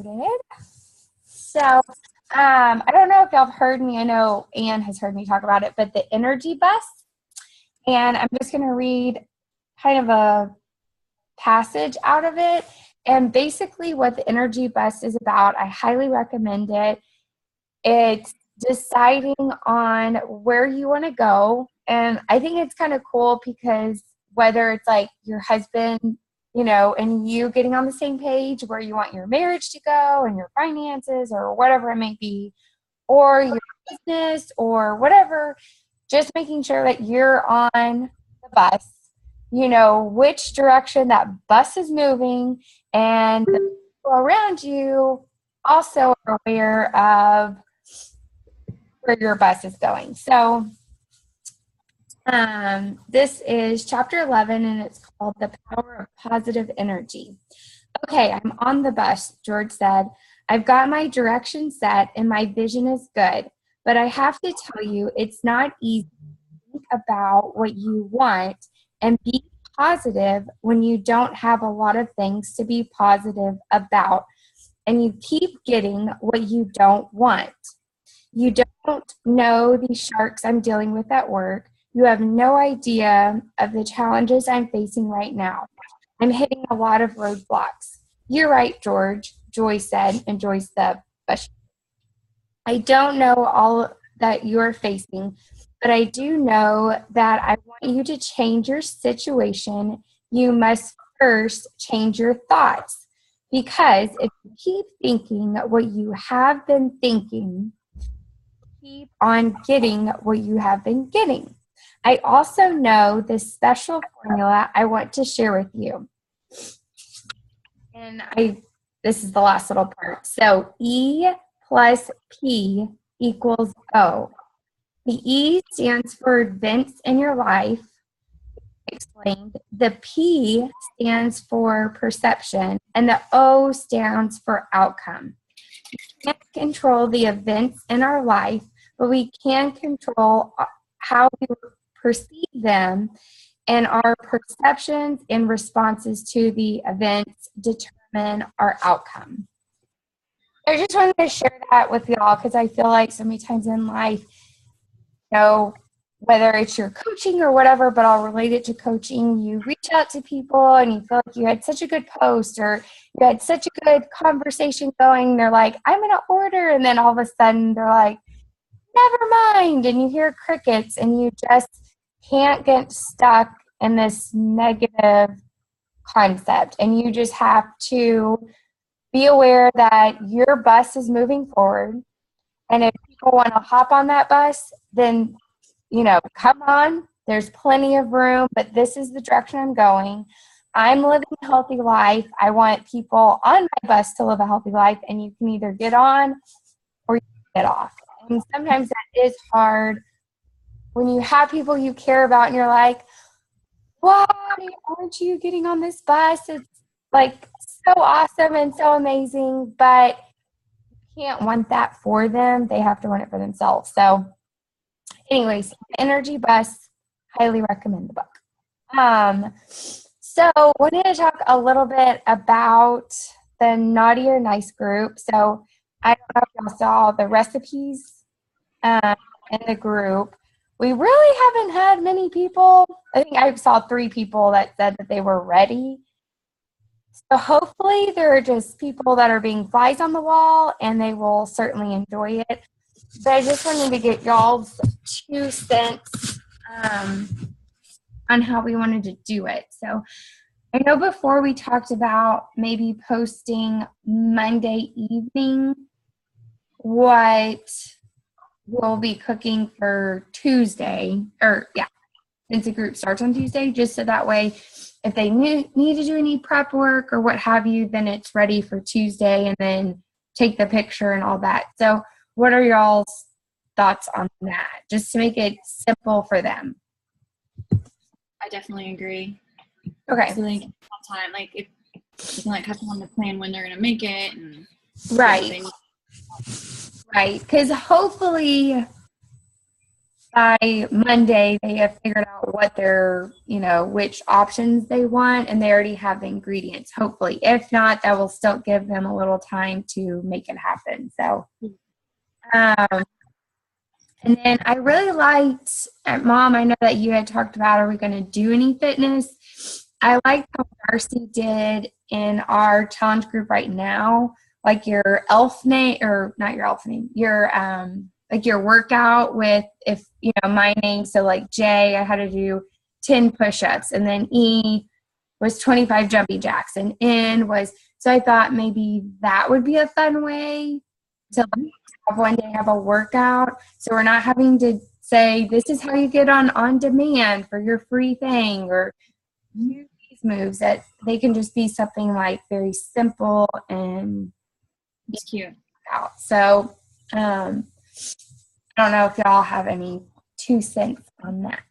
Noted. So, I don't know if y'all have heard me. I know Anne has heard me talk about it, but the energy bus. And I'm just going to read kind of a passage out of it. And basically, what the energy bus is about, I highly recommend it. It's deciding on where you want to go. And I think it's kind of cool because whether it's like your husband, and you getting on the same page where you want your marriage to go and your finances or whatever it may be, or your business or whatever, just making sure that you're on the bus, which direction that bus is moving, and the people around you also are aware of where your bus is going. So this is chapter 11, and it's called The Power of Positive Energy. Okay, I'm on the bus, George said. I've got my direction set and my vision is good, but I have to tell you, it's not easy to think about what you want and be positive when you don't have a lot of things to be positive about, and you keep getting what you don't want. You don't know these sharks I'm dealing with at work. You have no idea of the challenges I'm facing right now. I'm hitting a lot of roadblocks. You're right, George, Joy said, and Joy's the bush. I don't know all that you're facing, but I do know that I want you to change your situation. You must first change your thoughts, because if you keep thinking what you have been thinking, keep on getting what you have been getting. I also know this special formula I want to share with you. And this is the last little part. So E plus P equals O. The E stands for events in your life, explained. The P stands for perception, and the O stands for outcome. We can't control the events in our life, but we can control how we perceive them, and our perceptions and responses to the events determine our outcome. I just wanted to share that with y'all because I feel like so many times in life, whether it's your coaching or whatever, but I'll relate it to coaching, you reach out to people and you feel like you had such a good post or you had such a good conversation going. They're like, I'm going to order. And then all of a sudden they're like, never mind. And you hear crickets and you just can't get stuck in this negative concept. And you just have to be aware that your bus is moving forward. And if people want to hop on that bus, then, come on. There's plenty of room, but this is the direction I'm going. I'm living a healthy life. I want people on my bus to live a healthy life, and you can either get on or you can get off. And sometimes that is hard when you have people you care about and you're like, why aren't you getting on this bus? It's like so awesome and so amazing, but you can't want that for them. They have to want it for themselves. So anyways, Energy Bus, highly recommend the book. So wanted to talk a little bit about the Naughty or Nice group. So I don't know if y'all saw the recipes in the group. We really haven't had many people. I think I saw 3 people that said that they were ready. So hopefully there are just people that are being flies on the wall and they will certainly enjoy it. But I just wanted to get y'all's 2 cents on how we wanted to do it. So I know before we talked about maybe posting Monday evening what we'll be cooking for Tuesday, since the group starts on Tuesday, just so that way if they need to do any prep work or what have you, then it's ready for Tuesday and then take the picture and all that. So what are y'all's thoughts on that? Just to make it simple for them. I definitely agree. Okay. So time, if you can have someone to plan when they're gonna make it and right, because hopefully by Monday they have figured out what their, which options they want, and they already have the ingredients, hopefully. If not, that will still give them a little time to make it happen. So, and then I really liked, Mom, I know that you had talked about, are we going to do any fitness? I liked how Darcy did in our challenge group right now, like your elf name, or not your elf name, your, like your workout with, if, my name, so like J, I had to do 10 push-ups, and then E was 25 jumping jacks, and N was, so I thought maybe that would be a fun way to like, have one day have a workout, so we're not having to say this is how you get on demand for your free thing, or use these moves, that they can just be something like very simple and It's cute. out. So I don't know if y'all have any 2 cents on that.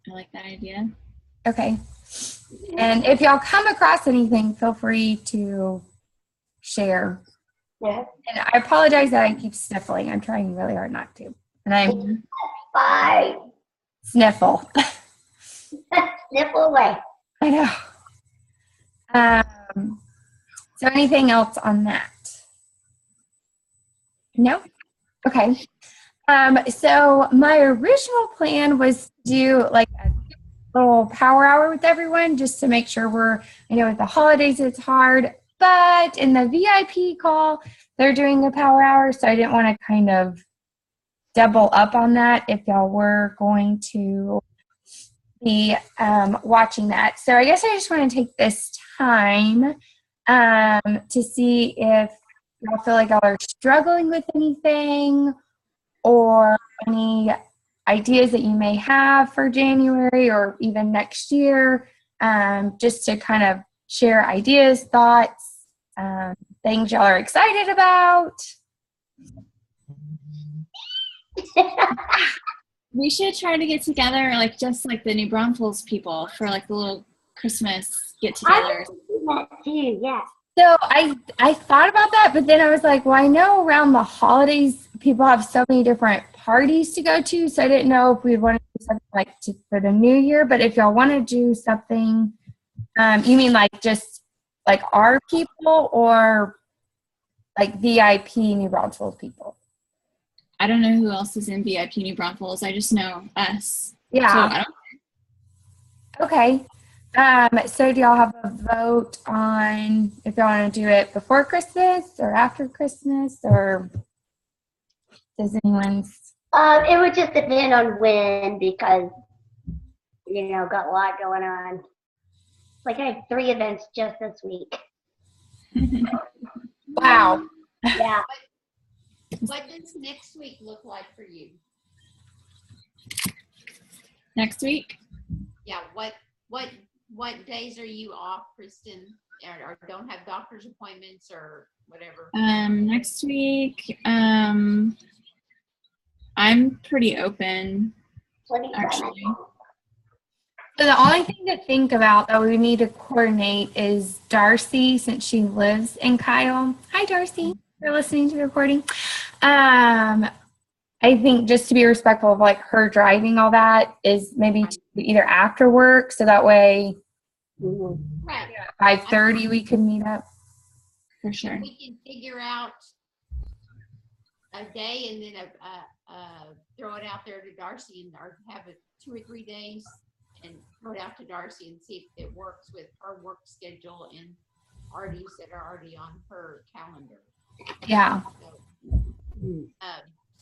I like that idea. Okay. And if y'all come across anything, feel free to share. Yeah. And I apologize that I keep sniffling. I'm trying really hard not to. And I'm Bye. sniffle. Sniffle away. I know. So anything else on that? No? Okay. So my original plan was to do like a little power hour with everyone, just to make sure I know with the holidays it's hard, but in the VIP call, they're doing a power hour, so I didn't want to kind of double up on that if y'all were going to be watching that. So I guess I just want to take this time to see if y'all feel like y'all are struggling with anything, or any ideas that you may have for January or even next year, just to kind of share ideas, thoughts, things y'all are excited about. We should try to get together, like just like the New Braunfels people, for like the little Christmas get together. I was thinking that too, yeah. So I thought about that, but then I was like, well, I know around the holidays people have so many different parties to go to, so I didn't know if we'd want to do something like for the new year. But if y'all want to do something, you mean like just like our people, or like VIP New Braunfels people? I don't know who else is in VIP New Braunfels. I just know us. Yeah. So I don't. Okay. So do y'all have a vote on if y'all want to do it before Christmas or after Christmas, or does anyone's? It would just depend on when, because, got a lot going on. Like I have 3 events just this week. Wow. Yeah. What does next week look like for you? Next week? Yeah, what days are you off, Kristen, or don't have doctor's appointments or whatever? Next week, I'm pretty open, actually. So the only thing to think about that we need to coordinate is Darcy, since she lives in Kyle. Hi, Darcy. You're listening to the recording. I think just to be respectful of like her driving all that, is maybe either after work, so that way Right. at 5:30 we could meet up. For sure. We can figure out a day and then throw it out there to Darcy, or have it 2 or 3 days and throw it out to Darcy and see if it works with her work schedule and RDs that are already on her calendar. Yeah.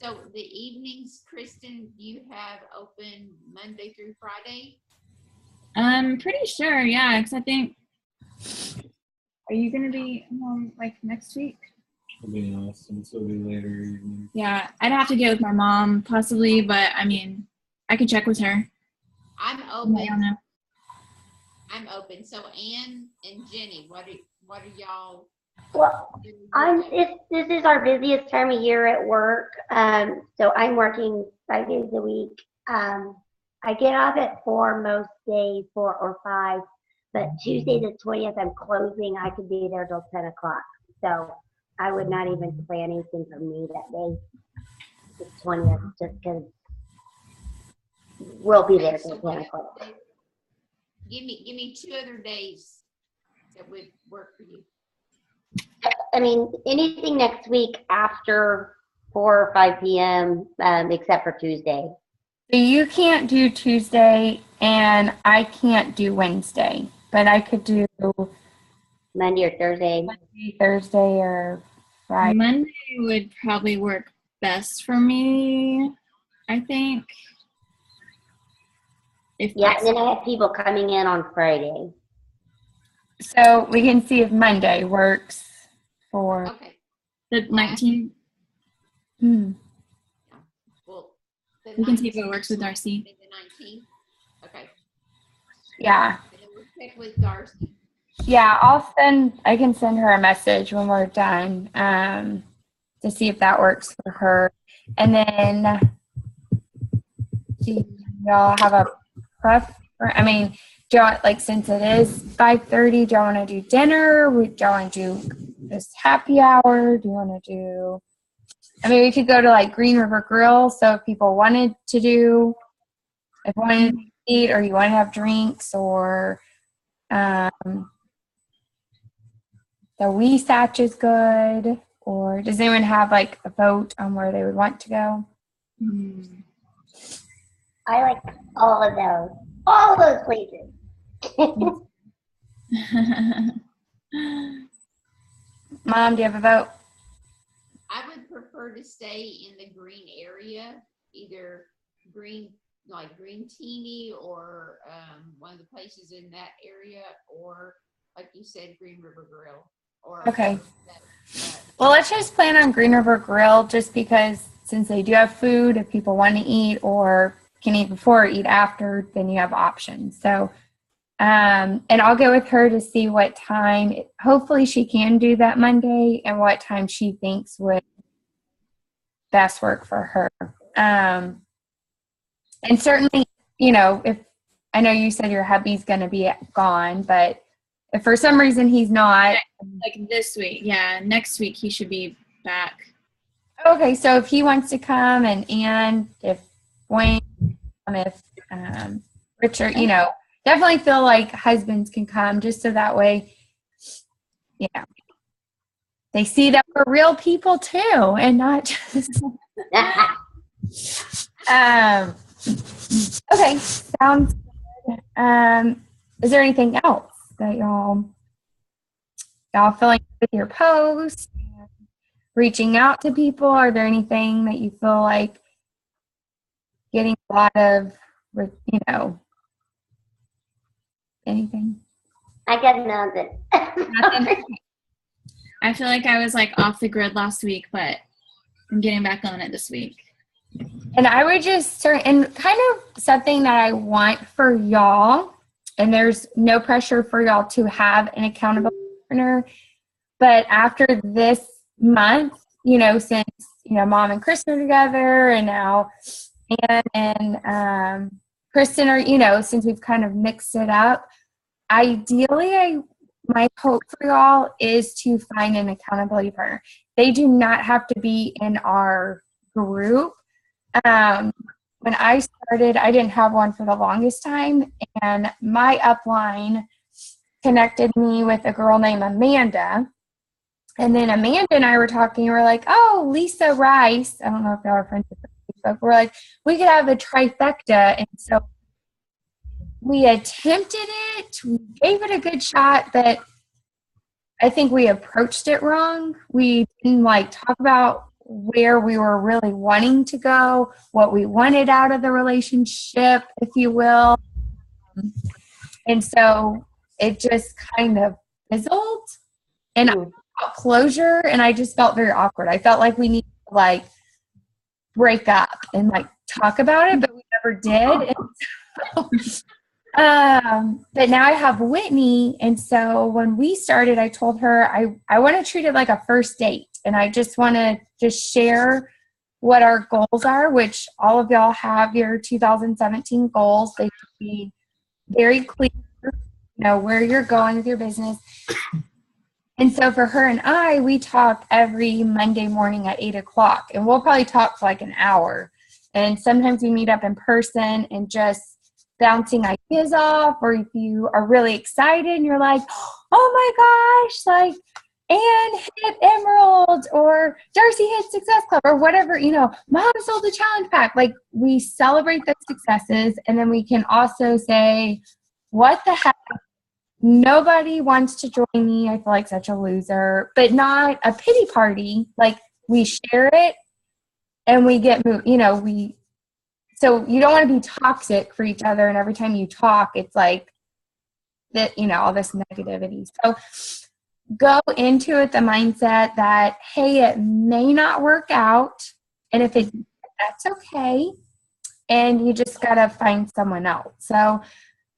So the evenings, Kristen, you have open Monday through Friday? I'm pretty sure, yeah, because I think, are you going to be home like next week? It'll be awesome, so it'll be later evening. Yeah, I'd have to get with my mom possibly, but I mean, I could check with her. I'm I open. don't know. I'm open. So Ann and Jenny, what are y'all? Well, this is our busiest time of year at work. So I'm working 5 days a week. I get off at 4 most days, 4 or 5. But Tuesday the 20th, I'm closing. I could be there till 10 o'clock. So I would not even plan anything for me that day, the 20th, just because we'll be there Okay, so till what 10 o'clock. other day- Give me 2 other days that would work for you. I mean, anything next week after 4 or 5 p.m., except for Tuesday. So you can't do Tuesday and I can't do Wednesday, but I could do Monday or Thursday. Wednesday, Thursday, or Friday. Monday would probably work best for me, I think. If Yeah, that's and then I have people coming in on Friday. So we can see if Monday works for. Okay, the 19th, well. the we can see if it 19th, works with Darcy. The 19th, okay. Yeah. And then we'll check with Darcy. Yeah, I can send her a message when we're done to see if that works for her. And then do y'all have a I mean, do y'all, like, since it is 5:30, do y'all want to do dinner? Do y'all want to do this happy hour? Do you want to do, I mean, we could go to like Green River Grill. So if people wanted to eat, or you want to have drinks, or the Wasatch is good, or does anyone have like a vote on where they would want to go? I like all of those places. Mom, do you have a vote? I would prefer to stay in the green area, either green, like Green Teeny, or one of the places in that area, or like you said, Green River Grill. Or Okay. Well, let's just plan on Green River Grill, just because since they do have food, if people want to eat or can eat before or eat after, then you have options. So, and I'll go with her to see what time, hopefully she can do that Monday, and what time she thinks would best work for her. And certainly, if I know you said your hubby's going to be gone, but if for some reason he's not. Like this week. Yeah, next week he should be back. Okay, so if he wants to come, and if Wayne, if Richard, definitely feel like husbands can come, just so that way, they see that we're real people too, and not just. Okay, sounds good. Is there anything else that y'all feeling with your post, reaching out to people? Are there anything that you feel like getting a lot of, anything? I got nothing. Nothing? I feel like I was like off the grid last week, but I'm getting back on it this week. And I would just and kind of something that I want for y'all, and there's no pressure for y'all to have an accountability partner, but after this month, since Mom and Kristen are together, and now Ann and Kristen are, since we've kind of mixed it up, ideally my hope for y'all is to find an accountability partner. They do not have to be in our group. When I started, I didn't have one for the longest time, and my upline connected me with a girl named Amanda. And then Amanda and I were talking, and we're like, oh, Lisa Rice. I don't know if y'all are friends with her, but we're like, we could have a trifecta. And so we attempted it. We gave it a good shot, but I think we approached it wrong. We didn't talk about where we were really wanting to go, what we wanted out of the relationship, if you will. And so it just kind of fizzled. And I got closure, and I just felt very awkward. I felt like we needed to break up and talk about it, but we never did. But now I have Whitney, and so when we started, I told her I want to treat it like a first date, and I just want to just share what our goals are, which all of y'all have your 2017 goals. They should be very clear, where you're going with your business. And so for her and I, we talk every Monday morning at 8:00, and we'll probably talk for an hour. And sometimes we meet up in person and just bouncing ideas off, or if you are really excited and you're like, oh my gosh, like Anne hit Emerald or Darcy hit Success Club or whatever, Mom sold the challenge pack. Like, we celebrate those successes, and then we can also say, what the heck? Nobody wants to join me. I feel like such a loser, but not a pity party. Like, we share it and we get moved, so you don't want to be toxic for each other. And every time you talk, it's like that, all this negativity. So go into it the mindset that, hey, it may not work out. And if that's okay. And you just got to find someone else. So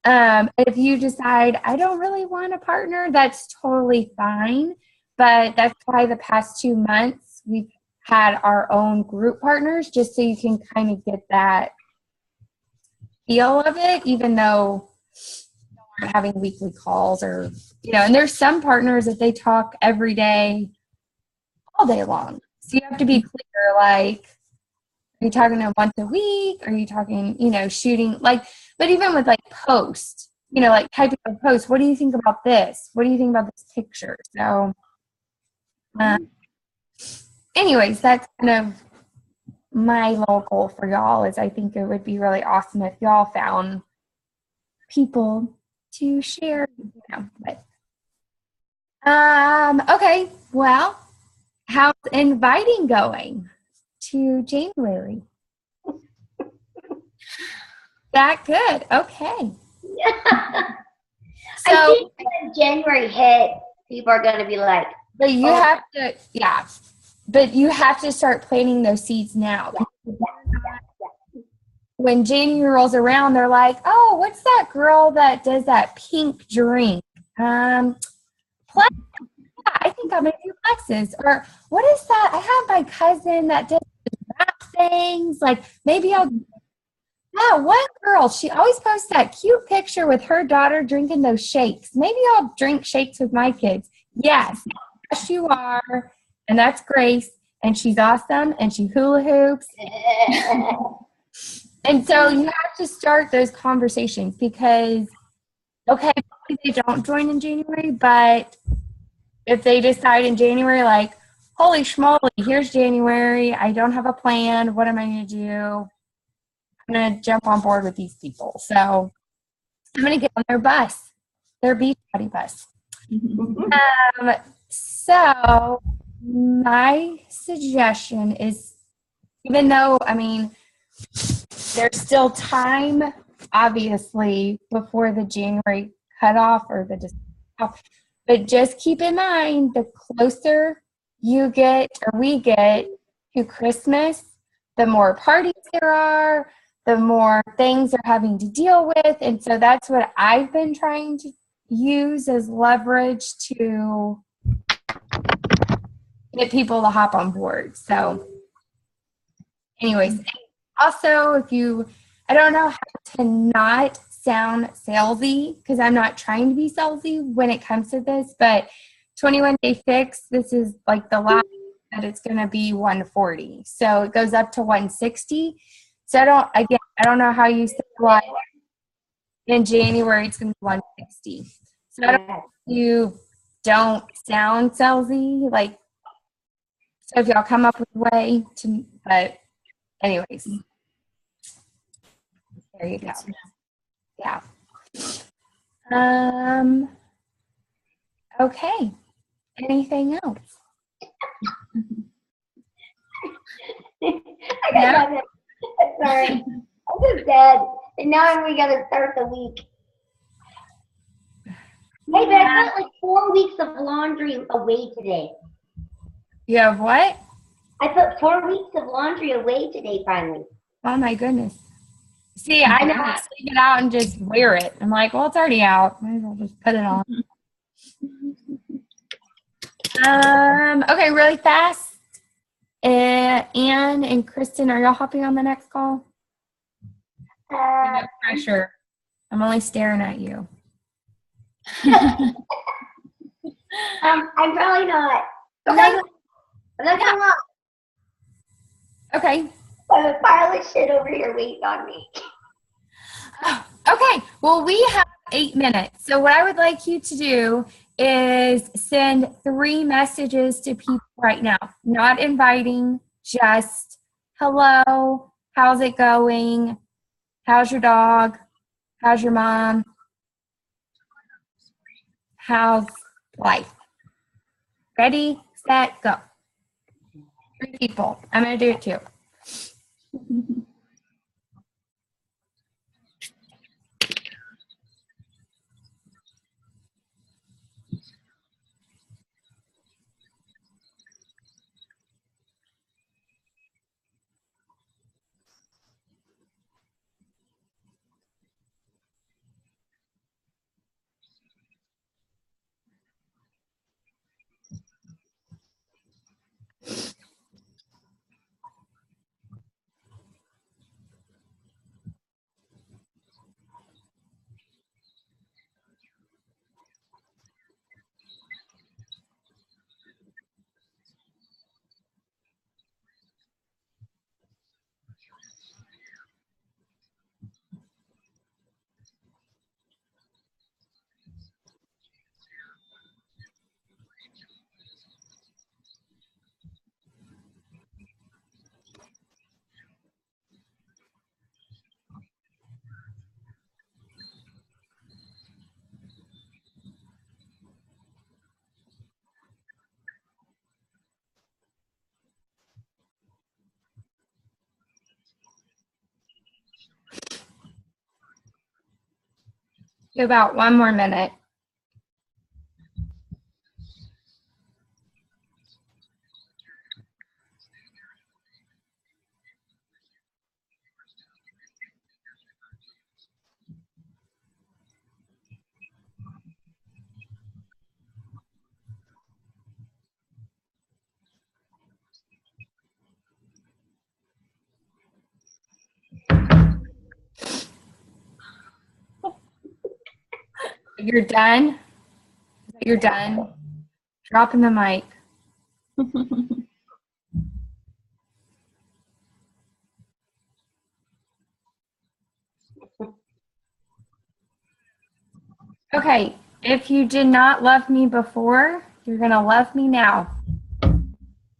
if you decide, I don't really want a partner, that's totally fine. But that's why the past 2 months we've had our own group partners, just so you can kind of get that feel of it, even though we're having weekly calls or, and there's some partners that they talk every day, all day long. So you have to be clear, like, are you talking to them once a week? Are you talking, shooting, like, but even with like post, like typing a post, what do you think about this? What do you think about this picture? So anyways, that's kind of my little goal for y'all. Is I think it would be really awesome if y'all found people to share, with. Okay, well, how's inviting going to January? That good. Okay. I So, think when January hit, people are going to be like, but you have to, but you have to start planting those seeds now. When January rolls around, they're like, oh, what's that girl that does that pink drink? Plex. Yeah, I think I'm going to do Plexus. Or what is that? I have my cousin that does rap things. Like, maybe I'll. Yeah, one girl, she always posts that cute picture with her daughter drinking those shakes. Maybe I'll drink shakes with my kids. Yes, you are. And that's Grace. And she's awesome. And she hula hoops. And so you have to start those conversations because, okay, maybe they don't join in January, but if they decide in January, like, holy schmoly, here's January. I don't have a plan. What am I going to do? I'm going to jump on board with these people. So I'm going to get on their bus, their Beachbody bus. So my suggestion is, even though, there's still time, obviously, before the January cutoff or the December cutoff, but just keep in mind, the closer you get or we get to Christmas, the more parties there are, the more things they're having to deal with. And so that's what I've been trying to use as leverage to get people to hop on board. So anyways, also, I don't know how to not sound salesy, because I'm not trying to be salesy when it comes to this, but 21 Day Fix, this is like the last that it's going to be 140. So it goes up to 160. So I don't know how you said why in January it's going to be 160. So I don't know if you don't sound salesy, like, so if y'all come up with a way to, but anyways, there you go. Yeah. Okay. Anything else? I got nothing. Sorry. I'm just dead. And now we got to start the week. Hey, but I put like 4 weeks of laundry away today. You have what? I put 4 weeks of laundry away today, finally. Oh my goodness. See, I never sleep it out and just wear it. I'm like, well, it's already out. Might as well just put it on. Okay, really fast. Anne and Kristen, are y'all hopping on the next call? No pressure. I'm only staring at you. I'm probably not. Okay. I'm not gonna lie. Okay. have a pile of shit over here waiting on me. Okay, well, we have 8 minutes. So what I would like you to do is send 3 messages to people right now. Not inviting, just hello, how's it going? How's your dog? How's your mom? How's life? Ready, set, go. 3 people. I'm going to do it too. About 1 more minute. You're done? You're done? Dropping the mic. Okay, if you did not love me before, you're going to love me now.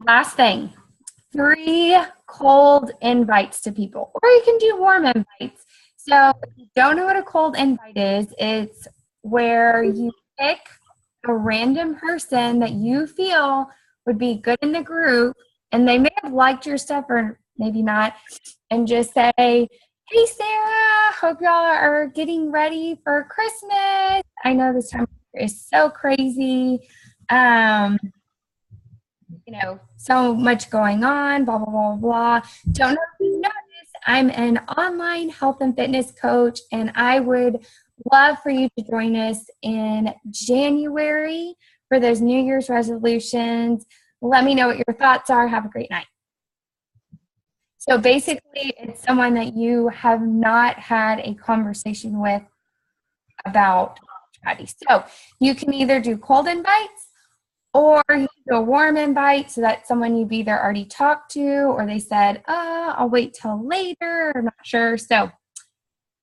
Last thing, 3 cold invites to people, or you can do warm invites. So if you don't know what a cold invite is, it's where you pick a random person that you feel would be good in the group, and they may have liked your stuff or maybe not, and just say, hey, Sarah, hope y'all are getting ready for Christmas. I know this time of year is so crazy. So much going on, blah, blah, blah, blah. Don't know if you know this. I'm an online health and fitness coach, and I would love for you to join us in January for those New Year's resolutions. Let me know what your thoughts are. Have a great night. So basically, it's someone that you have not had a conversation with about strategy. So you can either do cold invites, or you can do a warm invite, so that's someone you've either already talked to or they said, I'll wait till later, I'm not sure. So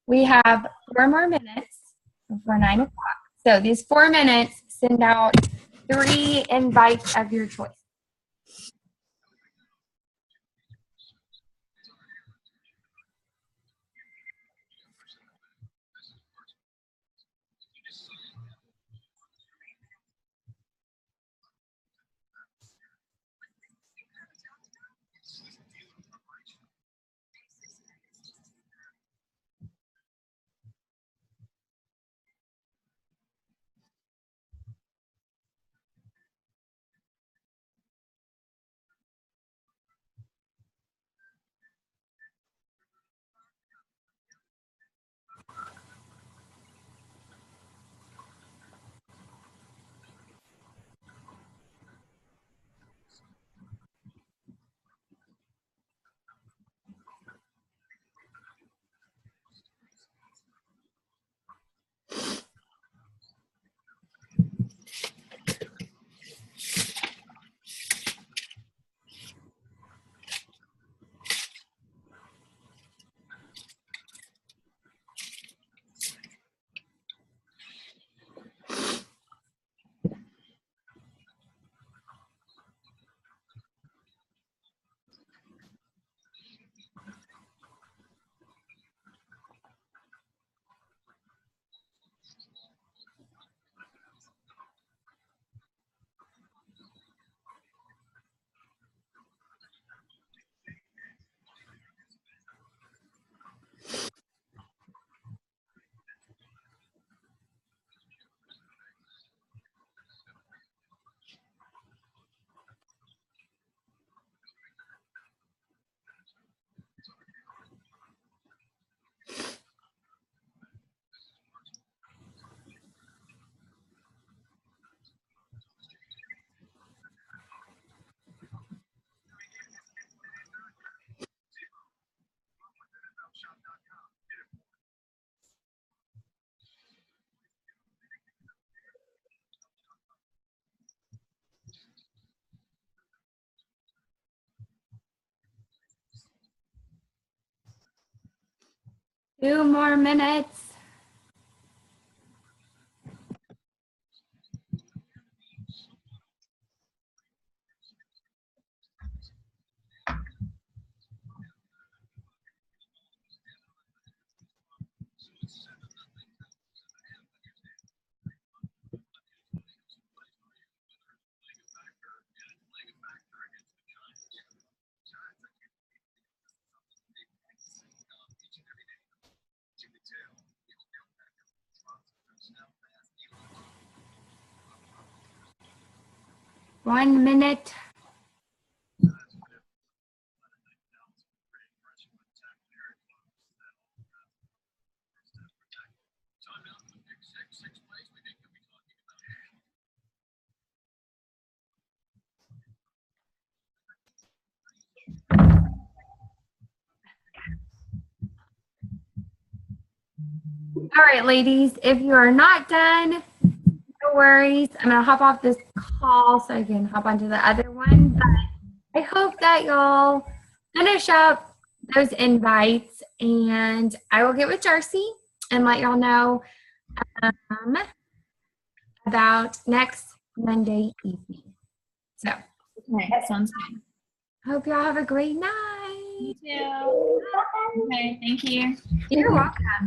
we have 4 more minutes before 9 o'clock. So these 4 minutes, send out 3 invites of your choice. 2 more minutes. One minute. All right, ladies, if you are not done, no worries. I'm going to hop off this call so I can hop onto the other one. But I hope that y'all finish up those invites, and I will get with Darcy and let y'all know about next Monday evening. So, Okay, sounds good. hope y'all have a great night. You too. Okay, thank you. You're welcome.